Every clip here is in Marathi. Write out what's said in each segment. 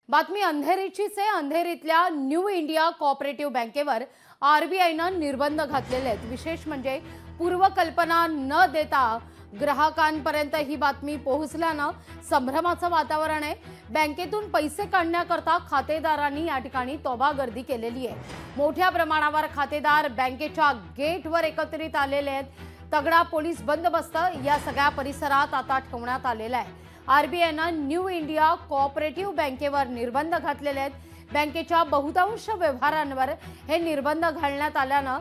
बातमी अंधेरीचीच आहे। अंधेरीतल्या न्यू इंडिया कोऑपरेटिव्ह बँकेवर आरबीआयनं निर्बंध घातलेले आहेत। विशेष म्हणजे पूर्वकल्पना न देता ग्राहकांपर्यंत ही बातमी पोहोचल्यानं संभ्रमाचं वातावरण आहे। बँकेतून पैसे काढण्याकरता खातेदारांनी या ठिकाणी तोबागर्दी केलेली आहे। मोठ्या प्रमाणावर खातेदार बँकेच्या गेटवर एकत्रित आलेले आहेत। तगडा पोलीस बंदोबस्त या सगळ्या परिसरात आता ठेवण्यात आलेला आहे। आरबीआयनं न्यू इंडिया कोऑपरेटिव्ह बँकेवर निर्बंध घातलेले आहेत। बँकेच्या बहुतांश व्यवहारांवर हे निर्बंध घालण्यात आल्यानं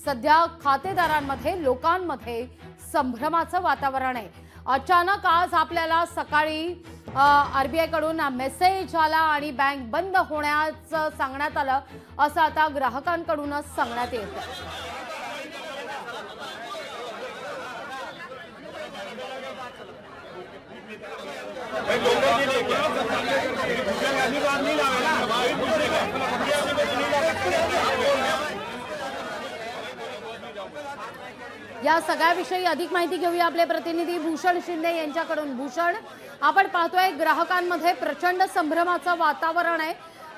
सध्या खातेदारांमध्ये लोकांमध्ये संभ्रमाचं वातावरण आहे। अचानक आज आपल्याला सकाळी आरबीआय कडून मेसेज आला आणि बँक बंद होण्याचं सांगण्यात आलं, असं आता ग्राहकांकडूनच सांगण्यात येतं। या सगळ्याविषयी अधिक माहिती घेऊया आपले प्रतिनिधी भूषण शिंदे यांच्याकडून। भूषण, आपण पाहतोय ग्राहकांमध्ये प्रचंड संभ्रमाचं वातावरण आहे।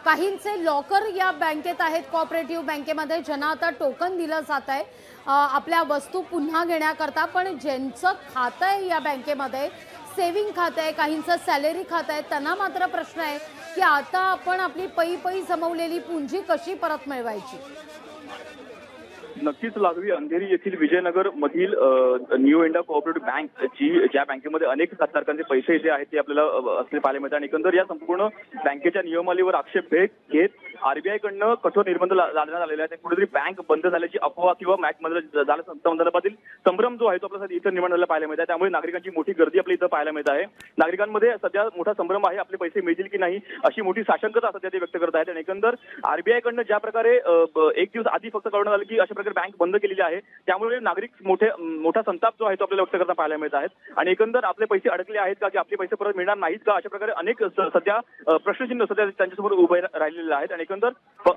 काहींचे लॉकर या बँकेत आहेत, कोऑपरेटिव्ह बँकेमध्ये, ज्यांना आता टोकन दिलं जात आहे आपल्या वस्तू पुन्हा घेण्याकरता। पण ज्यांचं खातं आहे या बँकेमध्ये, सेव्हिंग खातं आहे, काहींचं सॅलरी खातं आहे, त्यांना मात्र प्रश्न आहे की आता आपण आपली पै जमवलेली पुंजी कशी परत मिळवायची। नक्कीच लागवी अंधेरी येथील विजयनगर मधील न्यू इंडिया कोऑपरेटिव्ह बँक ज्या बँकेमध्ये अनेक खातेदारांचे पैसे जे आहेत ते आपल्याला असले पाहायला मिळतात। आणि एकंदर या संपूर्ण बँकेच्या नियमावलीवर आक्षेप घेत आरबीआय कडनं कठोर निर्बंध लादण्यात आलेले आहेत। कुठेतरी बँक बंद झाल्याची अफवा किंवा बँकमध्ये संदर्भातील संभ्रम जो आहे तो आपल्याला इथं निर्माण झालेला पाहायला मिळत आहे। त्यामुळे नागरिकांची मोठी गर्दी आपल्या इथं पाहायला मिळत आहे। नागरिकांमध्ये सध्या मोठा संभ्रम आहे, आपले पैसे मिळतील की नाही अशी मोठी साशंकता सध्या ते व्यक्त करत आहेत। आणि एकंदर आरबीआय कडनं ज्या प्रकारे एक दिवस आधी फक्त कळवण्यात आलं की अशा प्रकारे बँक बंद केलेली आहे, त्यामुळे नागरिक मोठा संताप जो आहे तो आपल्याला व्यक्त करताना पाहायला मिळत आहेत। आणि एकंदर आपले पैसे अडकले आहेत का, की आपले पैसे परत मिळणार नाहीत का, अशा प्रकारे अनेक सध्या प्रश्नचिन्ह सध्या त्यांच्यासमोर उभे राहिलेले आहेत। आणि एकंदर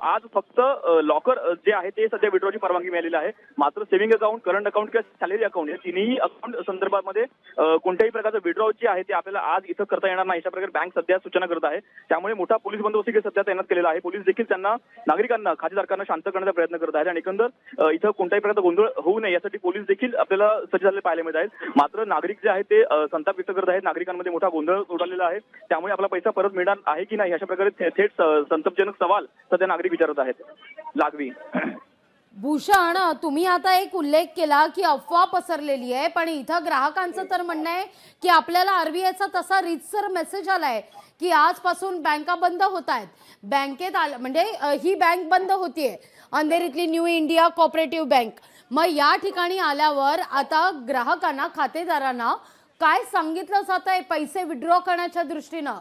आज फक्त लॉकर जे आहे ते सध्या विड्रॉची परवानगी मिळालेली आहे, मात्र सेव्हिंग अकाउंट, करंट अकाउंट किंवा सॅलरी अकाउंट या तिन्ही अकाउंट संदर्भामध्ये कोणत्याही प्रकारचं विड्रॉ जे आहे ते आपल्याला आज इथं करता येणार नाही, अशा प्रकारे बँक सध्या सूचना करत आहे। त्यामुळे मोठा पोलीस बंदोबस्त सध्या तैनात केलेला आहे। पोलीस देखील त्यांना नागरिकांना, खातेदारांना शांत करण्याचा प्रयत्न करत आहेत। आणि एकंदर इथं कोणत्याही प्रकारचा गोंधळ होऊ नये यासाठी पोलीस देखील आपल्याला सज्ज झालेले पाहायला मिळत आहेत। मात्र नागरिक जे आहेत ते संताप व्यक्त करत आहेत। नागरिकांमध्ये मोठा गोंधळ उडालेला आहे, त्यामुळे आपला पैसा परत मिळणार आहे की नाही अशा प्रकारे थेट संतापजनक सवाल सध्या नागरिक विचारत आहेत। लागवी भूषण, तुम्ही आता एक उल्लेख केला की अफवा पसरलेली आहे, पण इथं ग्राहकांचं तर म्हणणं आहे की आपल्याला आरबीआयचा तसा रीतसर मेसेज आलाय की आजपासून बँका बंद होत आहेत। बँकेत म्हणजे ही बँक बंद होतीये, अंधेरीतली न्यू इंडिया कोऑपरेटिव्ह बँक। मग या ठिकाणी आल्यावर आता ग्राहकांना, खातेदारांना काय सांगितलं जात आहे पैसे विड्रॉ करण्याच्या दृष्टीनं?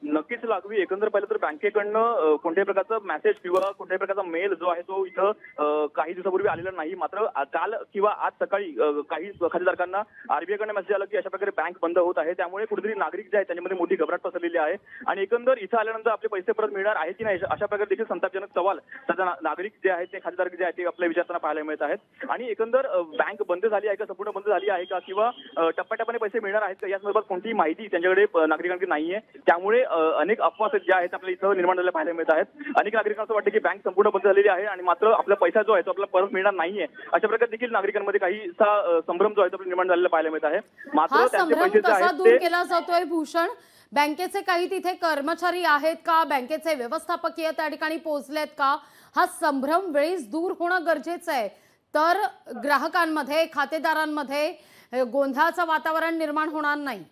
नक्कीच लागवी, एकंदर पाहिलं तर बँकेकडनं कोणत्याही प्रकारचा मेसेज किंवा कोणत्याही प्रकारचा मेल जो आहे तो इथं काही दिवसापूर्वी आलेला नाही। मात्र काल किंवा आज सकाळी काही खातेदारांना आरबीआय कडनं मेसेज आला की अशा प्रकारे बँक बंद होत आहे, त्यामुळे कुठेतरी नागरिक जे आहेत त्यांच्यामध्ये मोठी घबराट पसरलेली आहे। आणि एकंदर इथं आल्यानंतर आपले पैसे परत मिळणार आहे की नाही अशा प्रकारे देखील संतापजनक सवाल सध्या नागरिक जे आहेत ते, खातेदार जे आहेत ते आपल्या विचारताना पाहायला मिळत आहेत। आणि एकंदर बँक बंद झाली आहे का, संपूर्ण बंद झाली आहे का, किंवा टप्प्याटप्प्याने पैसे मिळणार आहेत का या संदर्भात कोणतीही माहिती त्यांच्याकडे नागरिकांकडे नाहीये। त्यामुळे अनेक अफवा ज्या आहेत आपल्या इथं निर्माण झालेल्या पाहायला मिळत आहेत। अनेक नागरिकांना असं वाटतं की बँक संपूर्ण बंद झालेली आहे आणि मात्र आपला पैसा जो आहे तो आपल्याला परत मिळणार नाहीये, अशा प्रकारे देखील नागरिकांमध्ये काहीसा संभ्रम जो आहे तो निर्माण झालेला पाहायला मिळत आहे। मात्र त्यांचे पैसे जे आहेत दूर केला जातोय भूषण? बँकेचे काही तिथे कर्मचारी आहेत का, बँकेचे व्यवस्थापकीय त्या ठिकाणी पोहोचलेत का? हा संभ्रम वेळीच दूर होणं गरजेचं आहे, तर ग्राहकांमध्ये, खातेदारांमध्ये गोंधळाचं वातावरण निर्माण होणार नाही।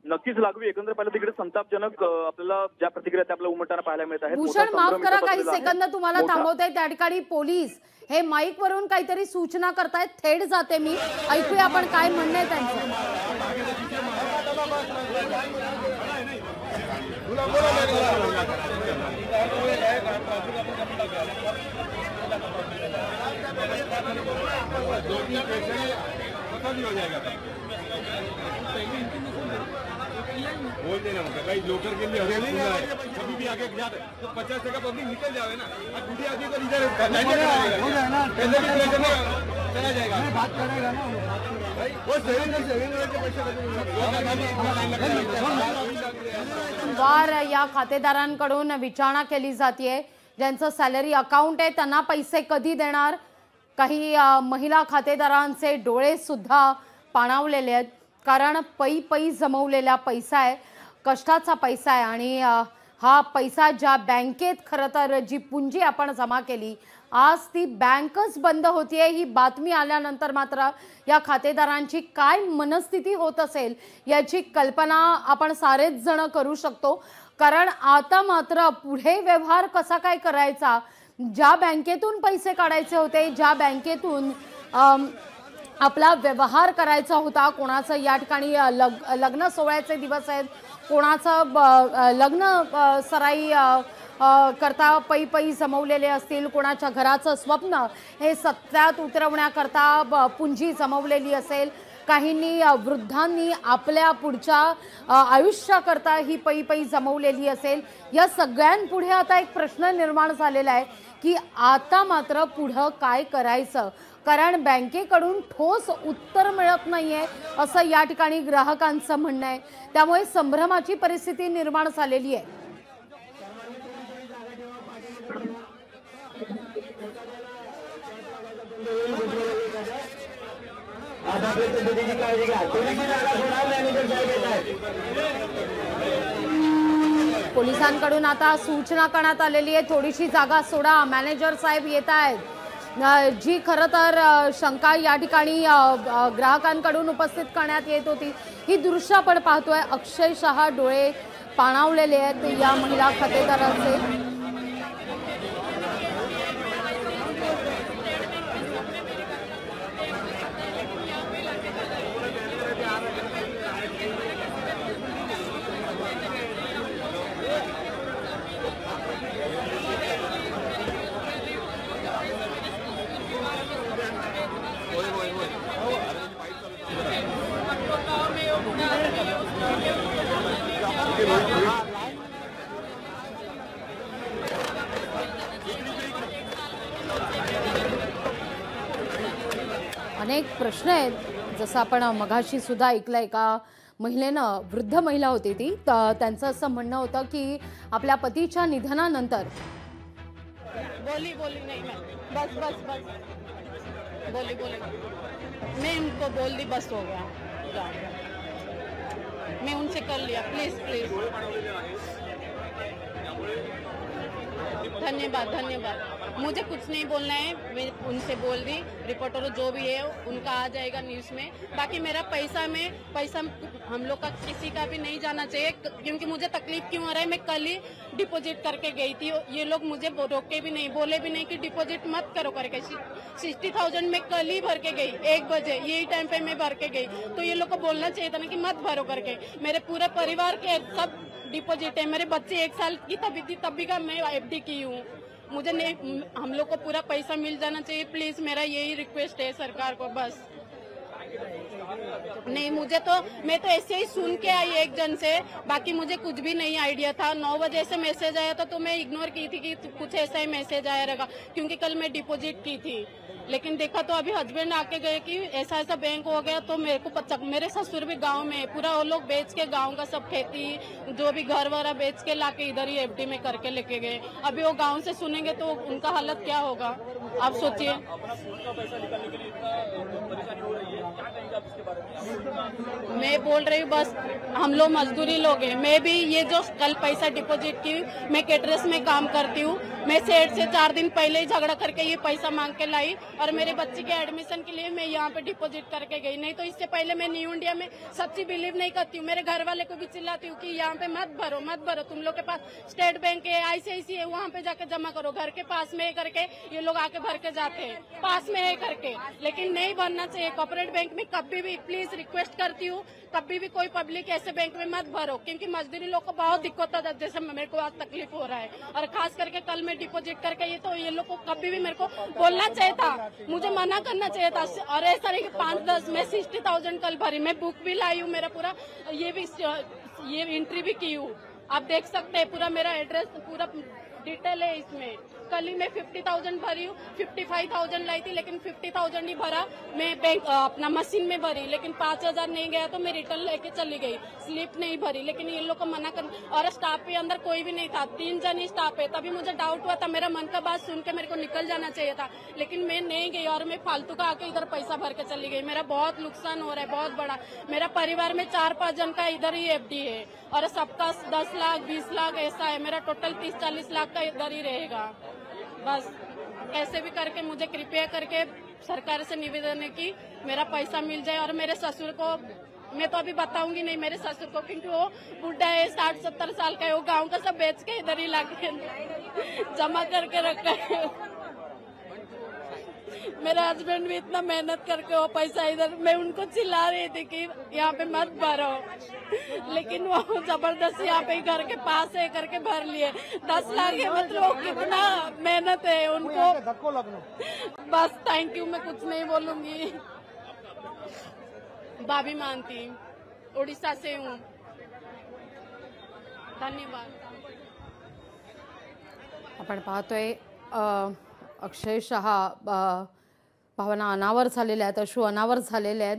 नक्कीच लागवी, एकंदर पाहिलं तिकडे संतापजनक आपल्याला ज्या प्रतिक्रिया आपल्याला उमटताना पाहायला मिळत आहेत। भूषण, माफ करा, काही सेकंद तुम्हाला थांबवताय। त्या ठिकाणी पोलीस हे माईक वरून काहीतरी सूचना करतायत, थेट जाते मी, ऐकूया आपण काय म्हणणं आहे त्यांचं। बोल देना मुझे भाई, लोकर के लिए कभी भी आगे तो 50 टका पब्लिक निकल जाए ना, दूसरी आदमी को इधर चला जाएगा, बात करेगा ना वो सेविंग के पैसे वारंवार या खातेदारांकडून विचारणा केली जाते, ज्यांचं सॅलरी अकाउंट आहे त्यांना पैसे कधी देणार। काही महिला खातेदारांचे डोळे सुद्धा पाणावलेले आहेत, कारण पै जमवलेला पैसा आहे, कष्टाचा पैसा आहे आणि हा पैसा ज्या बँकेत खरं तर जी पुंजी आपण जमा केली, आज ती बँकच बंद होतीये। ही बातमी आल्यानंतर मात्र या खातेदारांची काय मनस्थिती होत असेल याची कल्पना आपण सारेच जण करू शकतो। कारण आता मात्र पुढे व्यवहार कसा काय करायचा, ज्या बँकेतून पैसे काढायचे होते, ज्या बँकेतून आपला व्यवहार करायचा होता, कोणाचं या ठिकाणी लग्न सोहळ्याचे दिवस आहेत, कोणाचं लग्न सराई करता पै जमवलेले असतील, कोणाच्या घराचं स्वप्न हे सत्यात उतरवण्याकरता पुंजी जमवलेली असेल, काहींनी वृद्धांनी आपल्या पुढच्या आयुष्याकरता ही पै जमवलेली असेल। या सगळ्यांपुढे आता एक प्रश्न निर्माण झालेला आहे की आता मात्र पुढं काय करायचं, कारण बँकेकडून ठोस उत्तर मिळत नाहीये असं या ठिकाणी ग्राहकांचं म्हणणं आहे। त्यामुळे संभ्रमाची परिस्थिती निर्माण झालेली आहे। पोलिसांकडून आता सूचना करण्यात आलेली आहे, थोडीशी जागा सोडा, मॅनेजर साहेब येत आहेत। जी खरं तर शंका या ठिकाणी ग्राहकांकडून उपस्थित करण्यात येत होती, ही दृश्य आपण पाहतोय। अक्षरशः डोळे पाणावलेले आहेत या महिला खातेदारांचे। अनेक प्रश्न आहेत, जसं आपण मगाशी सुद्धा ऐकलं, एका महिलेनं, वृद्ध महिला होती ती, त्यांचं असं म्हणणं होतं की आपल्या पतीच्या निधनानंतर बोली नहीं मैं बस बोली मैं उनको बोल दी, बस हो गया, मैं उनसे कर लिया, प्लीज धन्यवाद, मुझे कुछ नहीं बोलना है, मैं उनसे बोल दी, रिपोर्टर जो भी है उनका आ जाएगा न्यूज़ में। बाकी मेरा पैसा हम लोग का किसी का भी नहीं जाना चाहिए, क्योंकि मुझे तकलीफ क्यों हो रहा है। मैं कल ही डिपॉजिट करके गई थी, ये लोग मुझे रोके भी नहीं, बोले भी नहीं कि डिपॉजिट मत करो करके। 60,000 में कल ही भर के गई, 1 बजे, यही टाइम पे मैं भर के गई, तो ये लोग को बोलना चाहिए था ना कि मत भरो करके। मेरे पूरे परिवार के सब डिपॉजिट है, मेरे बच्चे 1 साल की तभी का मैं FD की हूँ, मुझे नहीं, हम लोग को पूरा पैसा मिल जाना चाहिए प्लीज, मेरा यही रिक्वेस्ट है सरकार को बस। नहीं मैं तो ऐसे ही सुन के आई एक जन से, बाकी मुझे कुछ भी नहीं आइडिया था। 9 बजे से मैसेज आया था तो मैं इग्नोर की थी कि कुछ ऐसा ही मैसेज आया रहेगा, क्योंकि कल मैं डिपॉजिट की थी। लेकिन देखा तो अभी हस्बैंड आके गए कि ऐसा बैंक हो गया, तो मेरे को मेरे ससुर भी गांव में है, पूरा वो लोग बेच के गांव का सब खेती जो भी घर वगैरह बेच के लाके इधर ही FD में करके लेके गए। अभी वो गांव से सुनेंगे तो उनका हालत क्या होगा, आप सोचिए। मैं बोल रही हूँ बस, हम लोग मजदूरी लोग हैं, मैं भी ये जो कल पैसा डिपॉजिट की, मैं कैटरस में काम करती हूँ, मैं सेठ से 4 दिन पहले ही झगड़ा करके ये पैसा मांग के लाई, और मेरे बच्चे के एडमिशन के लिए मैं यहाँ पे डिपॉजिट करके गई। नहीं तो इससे पहले मैं न्यू इंडिया में सच्ची बिलीव नहीं करती हूँ, मेरे घर वाले को भी चिल्लाती हूँ कि यहाँ पे मत भरो, तुम लोग के पास स्टेट बैंक है, ICICI है, वहाँ पे जाके जमा करो, घर के पास में है करके ये लोग आके भर के जाते हैं, पास में है करके। लेकिन नहीं भरना चाहिए, कॉर्पोरेट बैंक में कभी भी प्लीज रिक्वेस्ट करती हूँ, कभी भी कोई पब्लिक ऐसे बैंक में मत भरो, क्योंकि मजदूरी लोग को बहुत दिक्कत होता है, जैसे मेरे को आज तकलीफ हो रहा है। और खास करके कल मैं डिपॉजिट करके ये लोग को कभी भी मेरे को बोलना चाहिए था, मुझे मना करना चाहिए था। और ऐसा नहीं कि 5-10 में 60,000 कल भरी, मैं बुक भी लाई हूँ, मेरा पूरा ये एंट्री भी की हूँ, आप देख सकते हैं, पूरा मेरा एड्रेस पूरा डिटेल है इसमें। कल ही मैं 50,000 भरी हूँ, 55,000 लाई थी, लेकिन 50,000 ही भरा। मैं बैंक अपना मशीन में भरी, लेकिन 5,000 नहीं गया तो मैं रिटर्न लेके चली गई, स्लिप नहीं भरी। लेकिन ये लोग को मना कर, और स्टाफ के अंदर कोई भी नहीं था, 3 जन ही स्टाफ है। तभी मुझे डाउट हुआ था, मेरा मन का बात सुन के मेरे को निकल जाना चाहिए था, लेकिन मैं नहीं गई और मैं फालतू का आके इधर पैसा भर के चली गई। मेरा बहुत नुकसान हो रहा है, बहुत बड़ा। मेरा परिवार में 4-5 जन का इधर ही एफडी है और सबका 10 लाख 20 लाख ऐसा है। मेरा टोटल 30-40 लाख का इधर ही रहेगा। बस कैसे भी करके मुझे कृपया करके सरकार से निवेदन है कि मेरा पैसा मिल जाए। और मेरे ससुर को मैं तो अभी बताऊंगी नहीं, मेरे ससुर को, क्योंकि वो बुढ़ा है, 60-70 साल का है। वो गाँव का सब बेच के इधर ही ला के जमा करके रखा है। मेरे हस्बैंड भी इतना मेहनत करके वो पैसा इधर, मैं उनको चिल्ला रही थी कि यहाँ पे मत भरो, लेकिन वो जबरदस्ती यहाँ पे घर के पास है करके भर लिए। 10 लाख है, मतलब कितना मेहनत है उनको। बस थैंक यू, मैं कुछ नहीं बोलूंगी। भाभी मानती, उड़ीसा से हूँ। धन्यवाद। आपण पाहतोय अक्षरशः भावना अनावर झालेल्या आहेत, अश्रू अनावर झालेले आहेत।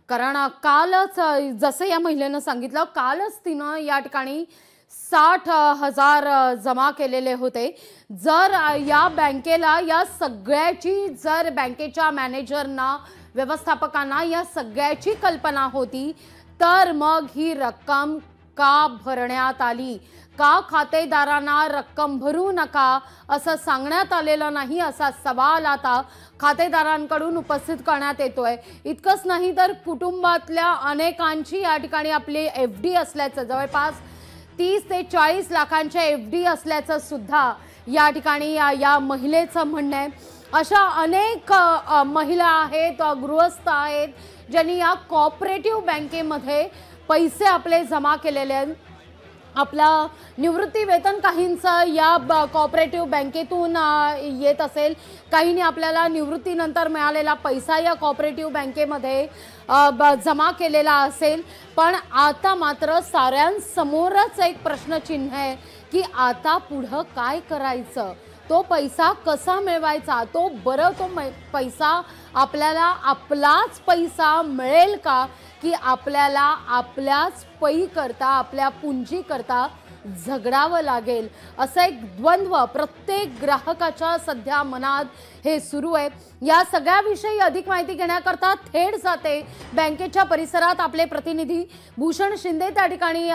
कारण कालच जसं या महिलेनं सांगितलं, कालच तिनं या ठिकाणी 60,000 जमा केलेले होते। जर या बँकेला या सगळ्याची, जर बँकेच्या मॅनेजरना, व्यवस्थापकांना या सगळ्याची कल्पना होती, तर मग ही रक्कम का भरण्यात आली, का खातेदारांना रक्कम भरू नका असं सांगण्यात आलेलं नाही, असा सवाल आता खातेदारांकडून उपस्थित करण्यात येतोय। इतकंच नाही तर कुटुंबातल्या अनेकांची या ठिकाणी आपली एफडी असल्याचं, जवळपास 30 ते 40 लाखांच्या एफडी असल्याचं सुद्धा या ठिकाणी या महिलेचं म्हणणं आहे। अशा अनेक महिला आहेत, गृहस्थ आहेत, ज्यांनी या कोऑपरेटिव्ह बँकेमध्ये पैसे आपले जमा केलेले आहेत। आपला निवृत्ती वेतन काहींचं या कोऑपरेटिव्ह बँकेतून येत असेल, काहींनी आपल्याला निवृत्तीनंतर मिळालेला पैसा या कोऑपरेटिव्ह बँकेमध्ये जमा केलेला असेल। पण आता मात्र साऱ्यांसमोरच एक प्रश्नचिन्ह आहे की आता पुढं काय करायचं, तो पैसा कसा मिळवायचा, तो पैसा आपल्याला आपलाच पैसा मिळेल का, की आपल्याला आपल्याच पै करता, आपल्या पुंजी करता झगडावं लागेल, असा एक द्वंद्व प्रत्येक ग्राहकाच्या सध्या मनात हे सुरू आहे। या सगळ्याविषयी अधिक माहिती घेण्याकरता थेट जाते बँकेच्या परिसरात आपले प्रतिनिधी भूषण शिंदे त्या ठिकाणी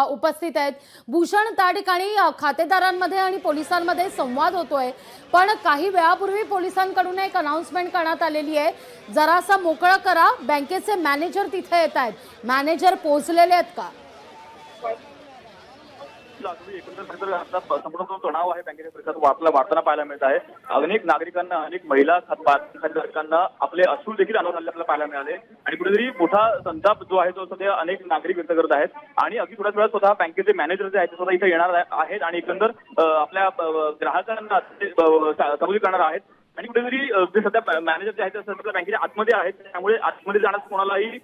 उपस्थित आहेत। भूषण, त्या ठिकाणी खातेदारांमध्ये आणि पोलिसांमध्ये संवाद होतोय, पण काही वेळापूर्वी पोलिसांकडून एक अनाउन्समेंट करण्यात आलेली आहे, जरासा मोकळं करा, बँकेचे मॅनेजर तिथे येत आहेत। मॅनेजर पोहोचलेले आहेत का? एकंदर आता संपूर्ण जो तणाव आहे बँकेच्या परिसरात वाढताना पाहायला मिळत आहे। अनेक नागरिकांना, अनेक महिला खातेदारांना आपले अश्रू देखील अनुभवलेले आपल्याला पाहायला मिळाले आणि कुठेतरी मोठा संताप जो आहे तो सध्या अनेक नागरिक व्यक्त करत आहेत। आणि अगदी थोड्याच वेळात स्वतः बँकेचे मॅनेजर जे आहेत ते स्वतः इथे येणार आहेत आणि एकंदर आपल्या ग्राहकांना संबोधित करणार आहेत। आणि कुठेतरी जे सध्या मॅनेजर जे आहेत ते सध्या बँकेच्या आतमध्ये आहेत, त्यामुळे आतमध्ये जाण्यास कोणालाही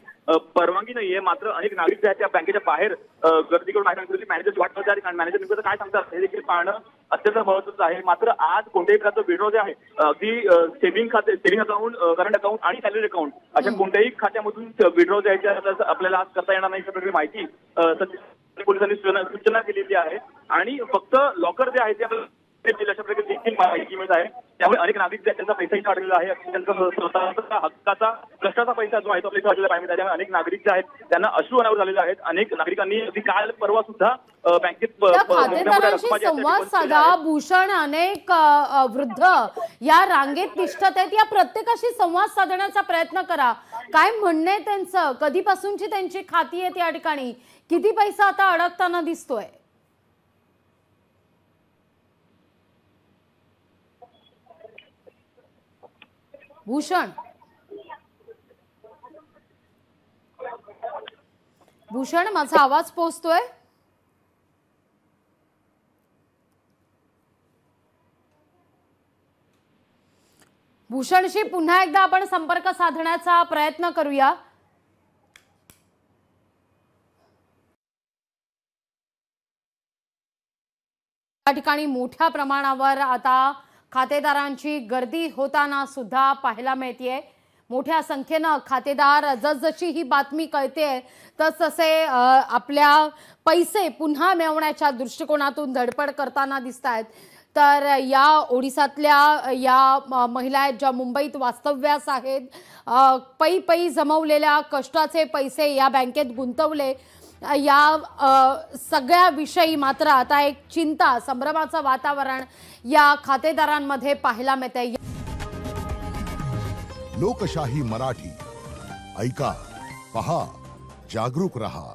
परवानगी नाहीये। मात्र अनेक नागरिक जे आहेत त्या बँकेच्या बाहेर गर्दी करून आहेत, मॅनेजर वाट बघत आहेत आणि मॅनेजर नेमकं काय सांगतात हे देखील पाहणं अत्यंत महत्त्वाचं आहे। मात्र आज कोणत्याही प्रकारचं विड्रॉ जे आहे, अगदी सेव्हिंग अकाउंट, करंट अकाउंट आणि सॅलरी अकाउंट अशा कोणत्याही खात्यामधून विड्रॉ जे आहे आपल्याला आज करता येणार नाही अशी माहिती पोलिसांनी सूचना केलेली आहे। आणि फक्त लॉकर जे आहे ते आपल्याला अशा प्रकारे देखील माहिती मिळत आहे। त्यामुळे अनेक नागरिक त्यांचा पैसाही काढलेला आहे, त्यांचा स्वतःचा हक्काचा कष्टाचा पैसा जो आहे तो आपल्याला काढलेला पाहिजे। त्यामुळे अनेक नागरिक जे आहेत त्यांना अश्रू अनावर झालेले आहेत। अनेक नागरिकांनी अगदी काल परवा सुद्धा बँकेत संवाद साधा। भूषण, अनेक वृद्ध या रांगेत तिष्ठत आहेत, या प्रत्येकाशी संवाद साधण्याचा प्रयत्न करा। काय म्हणणं आहे त्यांचं, कधीपासूनची त्यांची खाती आहेत या ठिकाणी, किती पैसा आता अडकताना दिसतोय? भूषण, भूषण, माझा आवाज पोहोचतोय? भूषणशी पुन्हा एकदा आपण संपर्क साधण्याचा प्रयत्न करूया। या ठिकाणी मोठ्या प्रमाणावर आता खातेदारांची गर्दी होताना सुद्धा पाहायला मिळतेय। मोठ्या संख्येनं खातेदार जसजशी ही बातमी कळते तसतसे आपल्या पैसे पुन्हा मिळवण्याच्या दृष्टिकोनातून धडपड करताना दिसतायत। तर या ओडिसातल्या या महिला आहेत ज्या मुंबईत वास्तव्यास आहेत, पै जमवलेल्या कष्टाचे पैसे या बँकेत गुंतवले, या सगळ्या विषयी मात्र आता एक चिंता, संभ्रमाचं वातावरण या खातेदारांमध्ये पाहायला मिळतंय। लोकशाही मराठी ऐका, पहा, जागरूक रहा।